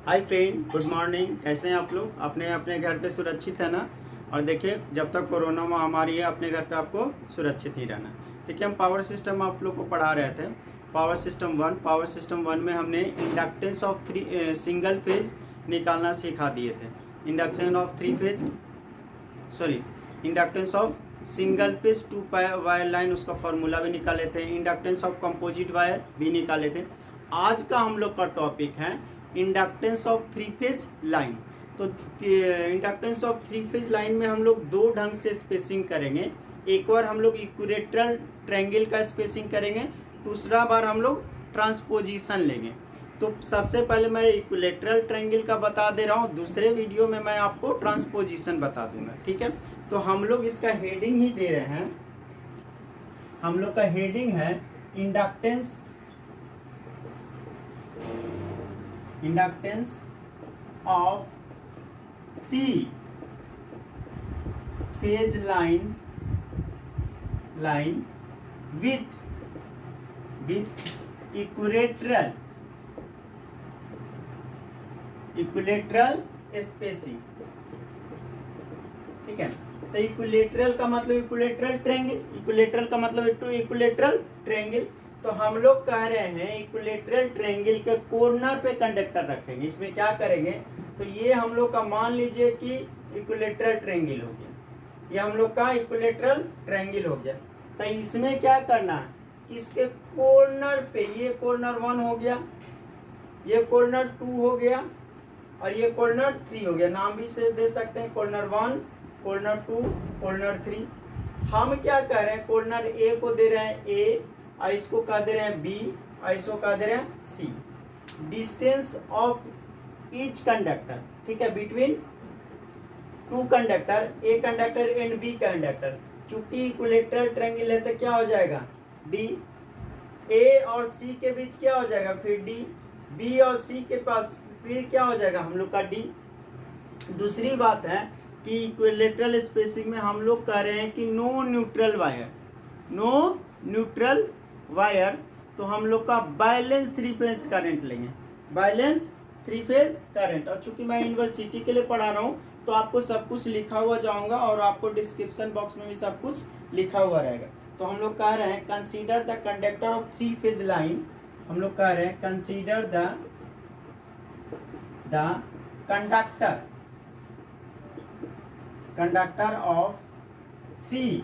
Hi friend, good morning. कैसे हैं आप लोग? अपने अपने घर पे सुरक्षित है ना? और देखिए, जब तक कोरोना महामारी है अपने घर पे आपको सुरक्षित ही रहना है। ठीक है, हम पावर सिस्टम आप लोग को पढ़ा रहे थे। पावर सिस्टम वन में हमने इंडक्टेंस ऑफ सिंगल फेज निकालना सिखा दिए थे। Induction of inductance of single phase two wire line, उसका फॉर्मूला भी निकाले थे। इंडक्टेंस ऑफ कंपोजिट वायर भी निकाले थे। आज का हम लोग का टॉपिक है inductance of three phase line. तो inductance of three phase line में हम लोग दो ढंग से स्पेसिंग करेंगे। एक बार हम लोग इक्विलेटरल ट्रायंगल का स्पेसिंग करेंगे, दूसरा बार हम लोग ट्रांसपोजिशन लेंगे। तो सबसे पहले मैं इक्विलेटरल ट्रायंगल का बता दे रहा हूँ, दूसरे वीडियो में मैं आपको ट्रांसपोजिशन बता दूंगा। ठीक है, तो हम लोग इसका हेडिंग ही दे रहे हैं। हम लोग का हेडिंग है inductance of three phase line with equilateral spacing. ठीक है, तो इक्विलेटरल का मतलब इक्विलेटरल ट्रायंगल। तो हम लोग कह रहे हैं इक्विलेटरल ट्रायंगल के कॉर्नर पे कंडक्टर रखेंगे। इसमें क्या करेंगे, तो ये हम लोग का मान लीजिए कि इक्विलेटरल ट्रायंगल हो गया, ये हम लोग का इक्विलेटरल ट्रायंगल हो गया। तो इसमें क्या करना है, इसके कॉर्नर पे, ये कॉर्नर 1 हो गया, ये कॉर्नर 2 हो गया और ये कॉर्नर 3 हो गया। नाम भी से दे सकते हैं, कॉर्नर 1, कॉर्नर 2, कॉर्नर 3। हम क्या कर रहे हैं, कॉर्नर ए को दे रहे हैं ए, और इसको कह दे रहे हैं बी, और इसको कह दे रहे हैं C. Distance of each conductor, ठीक है, between two conductor, A conductor and B conductor. चूंकि इक्विलेटरल ट्रायंगल है तो क्या हो जाएगा, डी। ए और सी के बीच क्या हो जाएगा, फिर डी। बी और सी के पास फिर क्या हो जाएगा, हम लोग का डी। दूसरी बात है कि इक्विलेटरल स्पेसिंग में हम लोग कह रहे हैं कि नो न्यूट्रल वायर, तो हम लोग का बैलेंस थ्री फेज करंट लेंगे, बैलेंस थ्री फेज करंट। और चूंकि मैं यूनिवर्सिटी के लिए पढ़ा रहा हूँ तो आपको सब कुछ लिखा हुआ जाऊंगा और आपको डिस्क्रिप्शन बॉक्स में भी सब कुछ लिखा हुआ रहेगा। तो हम लोग कह रहे हैं consider the conductor of three phase line. हम लोग कह रहे हैं consider the conductor of three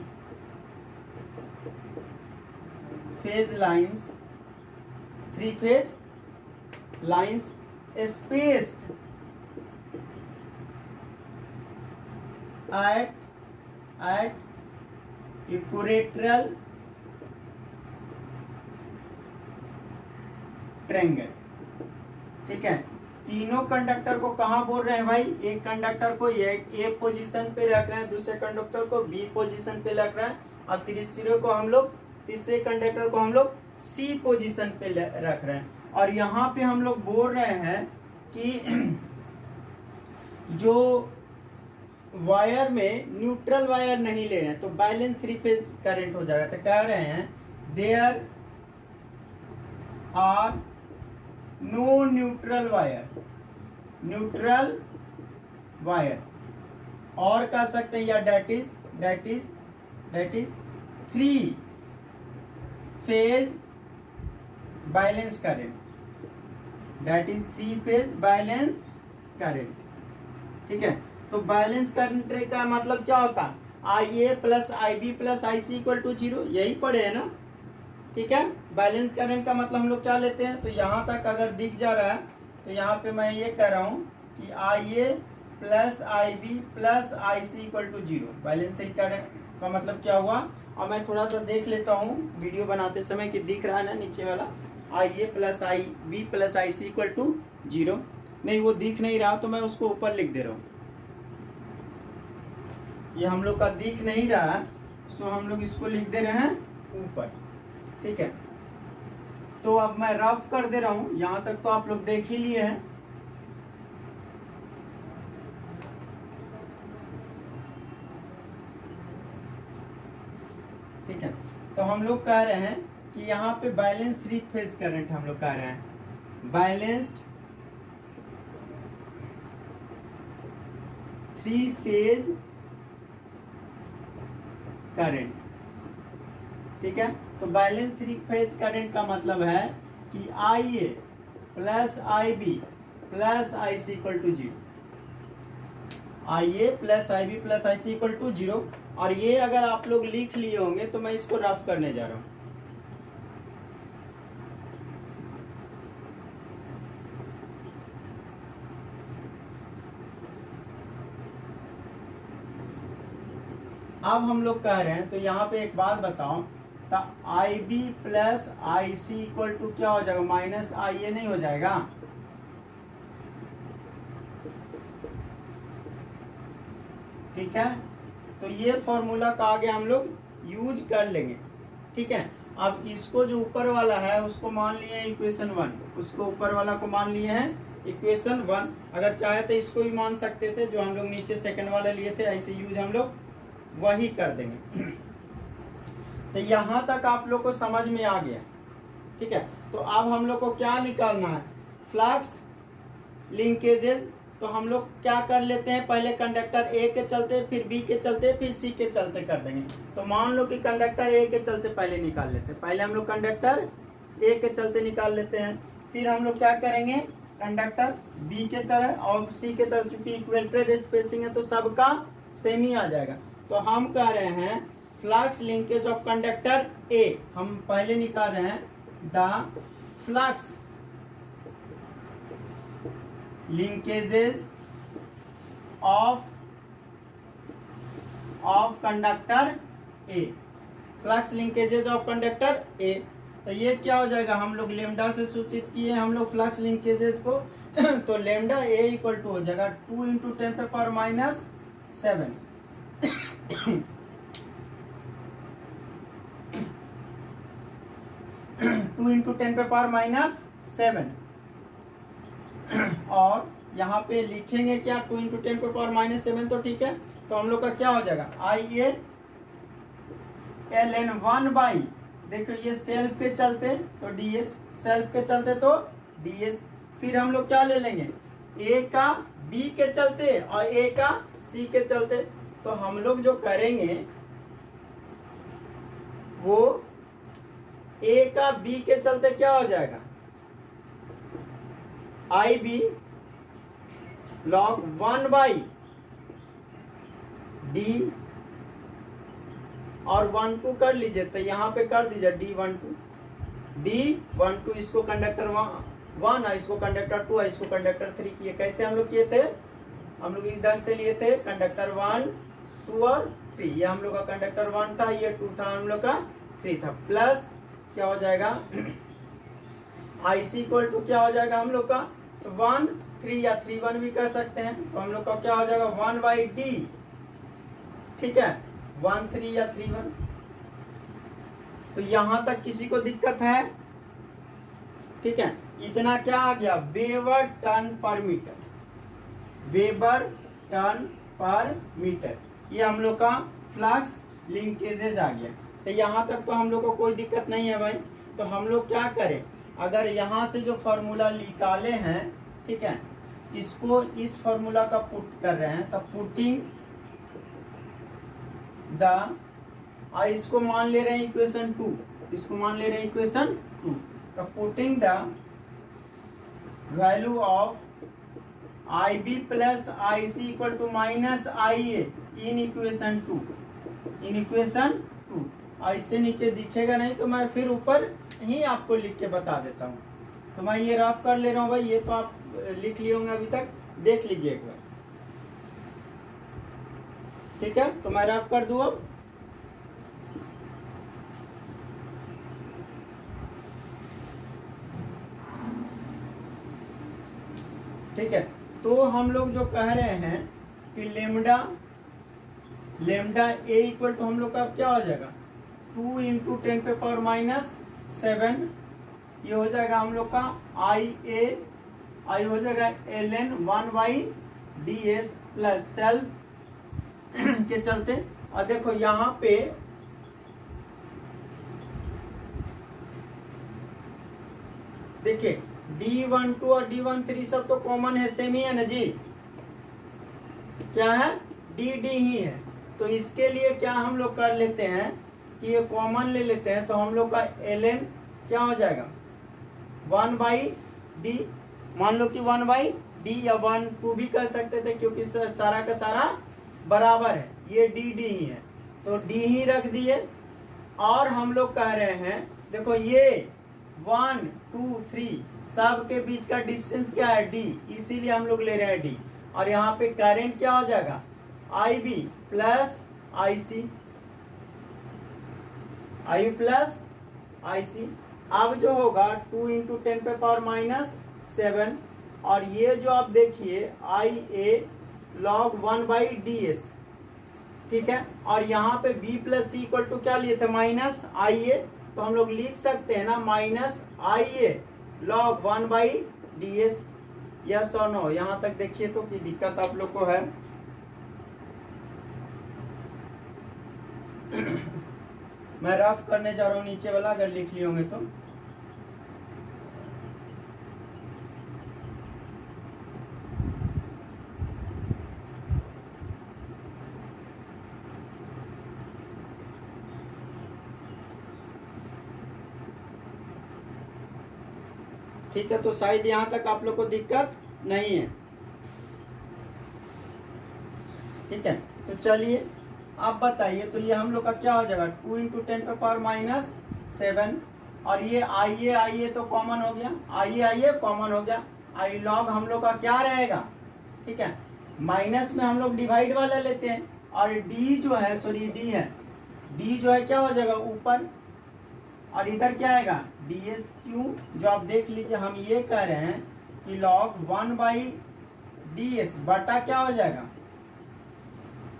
phase lines spaced at equilateral triangle. ठीक है, तीनों कंडक्टर को कहाँ बोल रहे हैं भाई, एक कंडक्टर को ए पोजीशन पे रख रहे हैं, दूसरे कंडक्टर को बी पोजीशन पे रख रहे हैं, और तीसरे कंडक्टर को हम लोग सी पोजीशन पे रख रहे हैं। और यहाँ पे हम लोग बोल रहे हैं कि जो वायर में न्यूट्रल वायर नहीं ले रहे हैं तो बैलेंस थ्री फेज करंट हो जाएगा। तो कह रहे हैं there are no neutral wire, और कह सकते हैं या that is three phase balance current, that is three phase balance current. ठीक है, तो बैलेंस करंट का मतलब क्या होता है, IA plus IB plus IC equal to 0, यही पढ़े है ना। ठीक है, बैलेंस करंट का मतलब हम लोग क्या लेते हैं, तो यहाँ तक अगर दिख जा रहा है तो यहाँ पे मैं ये कह रहा हूँ कि IA plus IB plus IC equal to 0, balance current का मतलब क्या हुआ। और मैं थोड़ा सा देख लेता हूँ वीडियो बनाते समय कि दिख रहा है ना नीचे वाला, IA plus IB plus IC equal to 0। नहीं, वो दिख नहीं रहा तो मैं उसको ऊपर लिख दे रहा हूँ। ये हम लोग का दिख नहीं रहा है, सो हम लोग इसको लिख दे रहे हैं ऊपर। ठीक है, तो अब मैं रफ कर दे रहा हूँ, यहाँ तक तो आप लोग देख ही लिए हैं। ठीक है, तो हम लोग कह रहे हैं कि यहाँ पे बैलेंस थ्री फेज करंट हम लोग कह रहे हैं, बैलेंस्ड 3 फेज करंट। ठीक है, तो बैलेंस 3 फेज करंट का मतलब है कि IA plus IB plus IC equal to 0। IA plus IB plus IC equal to 0। और ये अगर आप लोग लिख लिए होंगे तो मैं इसको रफ करने जा रहा हूँ। अब हम लोग कह रहे हैं, तो यहाँ पे एक बात बताओ, तो IB plus IC equal to क्या हो जाएगा, माइनस IA नहीं हो जाएगा? ठीक है, तो ये फॉर्मूला का आगे हम लोग यूज कर लेंगे। ठीक है, अब इसको जो ऊपर वाला है उसको मान लिए इक्वेशन 1, उसको ऊपर वाला को मान लिए हैं इक्वेशन 1। अगर चाहे तो इसको भी मान सकते थे, जो हम लोग नीचे सेकंड वाला लिए थे, ऐसे यूज हम लोग वही कर देंगे। तो यहाँ तक आप लोग को समझ में आ गया। ठीक है, तो अब हम लोग को क्या निकालना है, फ्लक्स लिंकेजेस। तो हम लोग क्या कर लेते हैं, पहले कंडक्टर ए के चलते, फिर बी के चलते, फिर सी के चलते कर देंगे। तो मान लो कि कंडक्टर ए के चलते पहले निकाल लेते हैं, पहले हम लोग कंडक्टर ए के चलते निकाल लेते हैं। फिर हम लोग क्या करेंगे, कंडक्टर बी के तरह और सी के तरह, चूंकि इक्वेटर स्पेसिंग है तो सबका सेम ही आ जाएगा। तो हम कह रहे हैं flux linkage of conductor A, हम पहले निकाल रहे हैं the flux linkages of conductor A, flux linkages of conductor A. तो ये क्या हो जाएगा, हम लोग लेमडा से सूचित किए हम लोग फ्लक्स लिंकेजेज को। तो लेमडा ए इक्वल टू हो जाएगा 2 × 10⁻⁷ 2 × 10⁻⁷। और यहाँ पे लिखेंगे क्या, 2 × 10⁻⁷, तो ठीक है। तो हम लोग का क्या हो जाएगा, IA ln 1/, देखो ये सेल्फ के चलते तो DS, सेल्फ के चलते तो DS। फिर हम लोग क्या ले लेंगे, A का B के चलते और A का C के चलते। तो हम लोग जो करेंगे वो A का B के चलते क्या हो जाएगा, IB log 1/D और 1/2 कर लीजिए। तो यहाँ पे कर दीजिए D12 इसको कंडक्टर 1 है, इसको कंडक्टर 2 है, इसको कंडक्टर 3 किए। कैसे हम लोग किए थे, हम लोग इस ढंग से लिए थे, कंडक्टर 1, 2 और 3। ये हम लोग का कंडक्टर 1 था, ये 2 था, हम लोग का 3 था। प्लस क्या हो जाएगा, IC इक्वल टू क्या हो जाएगा हम लोग का, तो 1, 3 या 3, 1 भी कह सकते हैं। तो हम लोग का क्या हो जाएगा 1/D। ठीक है, 1, 3 या 3, 1। तो यहां तक किसी को दिक्कत है? ठीक है, इतना क्या आ गया, वेबर टर्न पर मीटर, वेबर टर्न पर मीटर। ये हम लोग का फ्लक्स लिंकेजेज आ गया। तो यहाँ तक तो हम लोग को कोई दिक्कत नहीं है भाई। तो हम लोग क्या करें, अगर यहाँ से जो फॉर्मूला निकाले हैं, ठीक है, इसको इस फॉर्मूला का पुट कर रहे हैं, तब पुटिंग द, इसको मान ले रहे हैं इक्वेशन 2, इसको मान ले रहे हैं इक्वेशन 2। तो putting the value of IB plus IC equal to minus IA in equation 2, in equation 2। ऐसे नीचे दिखेगा नहीं तो मैं फिर ऊपर ही आपको लिख के बता देता हूँ। तो मैं ये रफ कर ले रहा हूँ भाई, ये तो आप लिख लिए होंगे अभी तक, देख लीजिए एक बार। ठीक है, तो मैं रफ कर दूँ अब। ठीक है, तो हम लोग जो कह रहे हैं कि लेमडा ए इक्वल टू हम लोग का क्या हो जाएगा, 2 × 10⁻⁷। ये हो जाएगा हम लोग का आई हो जाएगा ln 1/ds प्लस सेल्फ के चलते। और देखो यहाँ पे देखिए D12 और D13 सब तो कॉमन है, सेम ही है ना जी। क्या है, डी डी ही है। तो इसके लिए क्या हम लोग कर लेते हैं कि ये कॉमन ले लेते हैं, तो हम लोग का ln क्या हो जाएगा 1/d। मान लो कि 1/d या 1/2 भी कर सकते थे, क्योंकि सारा का सारा बराबर है, ये डी डी ही है तो डी ही रख दिए। और हम लोग कह रहे हैं देखो ये 1 2 3 सब के बीच का डिस्टेंस क्या है, डी, इसीलिए हम लोग ले रहे हैं डी। और यहाँ पे करंट क्या हो जाएगा, IB plus IC, IB plus IC। अब जो होगा 2 × 10⁻⁷, और ये जो आप देखिए IA log 1/ds, ठीक है। और यहाँ पे B plus C equal to क्या लिए थे, -IA, तो हम लोग लिख सकते हैं ना -IA log 1/ds। यस और नो, यहाँ तक देखिए तो कि दिक्कत आप लोग को है। मैं रफ करने जा रहा हूँ नीचे वाला, अगर लिख लिए होंगे तो। ठीक है, तो शायद यहाँ तक आप लोग को दिक्कत नहीं है। ठीक है, तो चलिए आप बताइए, तो ये हम लोग का क्या हो जाएगा 2 × 10⁻⁷, और ये IA तो कॉमन हो गया, IA कॉमन हो गया। आई लॉग हम लोग का क्या रहेगा, ठीक है, माइनस में हम लोग डिवाइड वाला लेते हैं, और डी जो है, सॉरी डी है, डी जो है क्या हो जाएगा ऊपर, और इधर क्या आएगा ds। क्यों, जो आप देख लीजिए, हम ये कह रहे हैं कि log 1/ds बटा क्या हो जाएगा,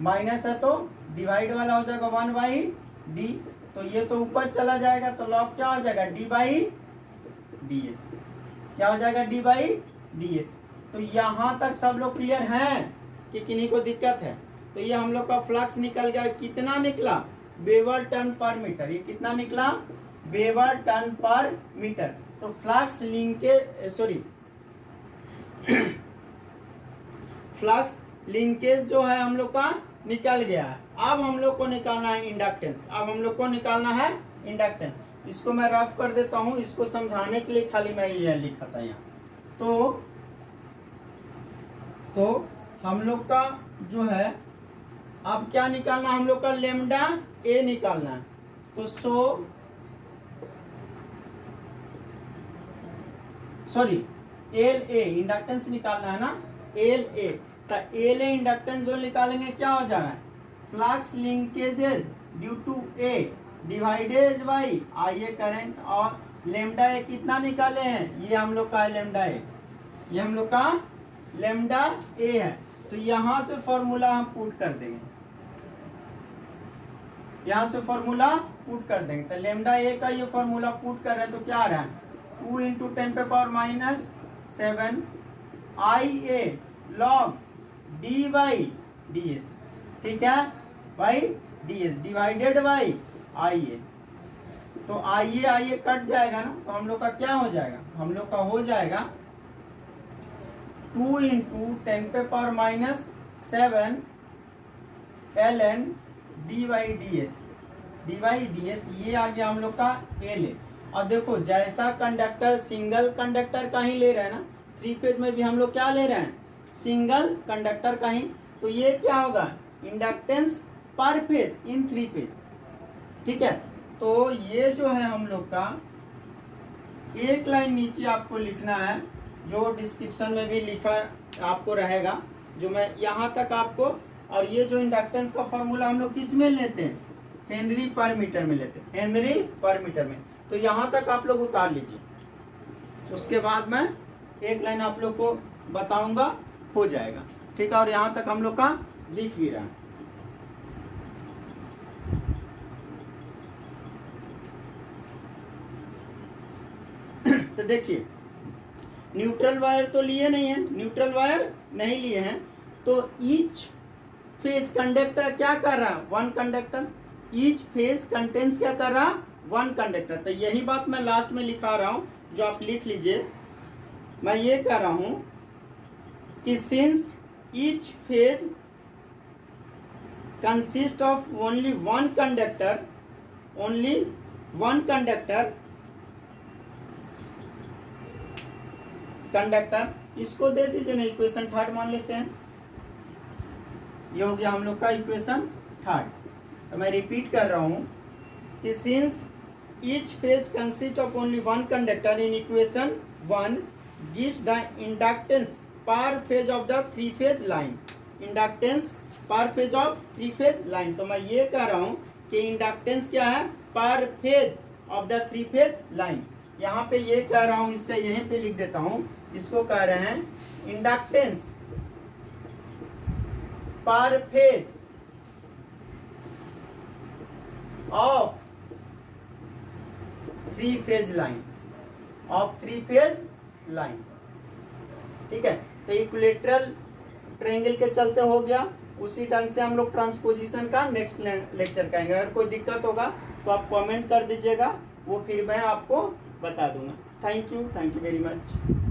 माइनस है तो डिवाइड वाला हो जाएगा 1/d, तो ये तो ऊपर चला जाएगा, तो log क्या हो जाएगा d/ds, क्या हो जाएगा d/ds। तो यहाँ तक सब लोग क्लियर हैं कि किन्हीं को दिक्कत है। तो ये हम लोग का फ्लक्स निकल गया, कितना निकला, वेबर टन पर मीटर। ये कितना निकला, वेबर टन पर मीटर। तो flux linkage, sorry flux linkage जो है हम लोग का निकल गया है। अब हम लोग को निकालना है इंडक्टेंस, अब हम लोग को निकालना है इंडक्टेंस। इसको मैं रफ कर देता हूं, इसको समझाने के लिए खाली मैं ये लिखा था यहाँ। तो हम लोग का जो है अब क्या निकालना, हम लोग का लेमडा ए निकालना है। तो सॉरी LA इंडक्टेंस निकालना है ना, LA। तो LA इंडक्टेंस जो निकालेंगे क्या हो जाएगा, flux linkages due to A divided by IA current. और लेमडा ए कितना निकाले हैं, ये हम लोग का है लेमडा ए, ये हम लोग का लेमडा ए है। तो यहाँ से फॉर्मूला हम पुट कर देंगे, यहाँ से फॉर्मूला पुट कर देंगे। तो लेमडा ए का ये फॉर्मूला पुट कर रहे हैं, तो क्या आ रहा है 2 × 10⁻⁷ IA log d/ds, ठीक है, by ds divided by IA। तो IA कट जाएगा ना, तो हम लोग का क्या हो जाएगा, हम लोग का हो जाएगा 2 × 10⁻⁷ ln d/ds, ये आ गया हम लोग का LA। और देखो जैसा कंडक्टर सिंगल कंडक्टर का ही ले रहे हैं ना, 3 फेज में भी हम लोग क्या ले रहे हैं, सिंगल कंडक्टर का ही, तो ये क्या होगा इंडक्टेंस पर फेज इन 3 फेज। ठीक है, तो ये जो है हम लोग का एक लाइन नीचे आपको लिखना है, जो डिस्क्रिप्शन में भी लिखा आपको रहेगा, जो मैं यहाँ तक आपको। और ये जो इंडक्टेंस का फॉर्मूला हम लोग किस में लेते हैं, हेनरी पर मीटर में लेते हैं, हेनरी पर मीटर में। तो यहाँ तक आप लोग उतार लीजिए, उसके बाद मैं एक लाइन आप लोग को बताऊंगा, हो जाएगा। ठीक है, और यहाँ तक हम लोग का लिख भी रहा है। तो देखिए न्यूट्रल वायर तो लिए नहीं है, न्यूट्रल वायर नहीं लिए हैं, तो ईच फेज कंडक्टर क्या कर रहा है, one conductor. Each phase contains क्या कर रहा, वन कंडक्टर। तो यही बात मैं लास्ट में लिखा रहा हूं, जो आप लिख लीजिए। मैं ये कह रहा हूं कि since each phase consist of only one conductor, only one conductor, इसको दे दीजिए ना, इक्वेशन थर्ड मान लेते हैं। ये हो गया हम लोग का इक्वेशन थर्ड। तो मैं रिपीट कर रहा हूं कि since each phase consist of only one conductor in equation 1 gives the inductance पर phase of the three phase line, inductance पर phase of three phase line. तो मैं ये कह रहा हूं कि इंडक्टेंस क्या है, पर phase of the three phase line. यहाँ पे ये कह रहा हूं, इसका यहीं पे लिख देता हूं, इसको कह रहे हैं इंडक्टेंस पर phase of three phase line, of three phase line. ठीक है, तो इक्विलैटरल ट्रायंगल के चलते हो गया। उसी ढंग से हम लोग ट्रांसपोजिशन का नेक्स्ट लेक्चर करेंगे। अगर कोई दिक्कत होगा तो आप कमेंट कर दीजिएगा, वो फिर मैं आपको बता दूंगा। Thank you very much.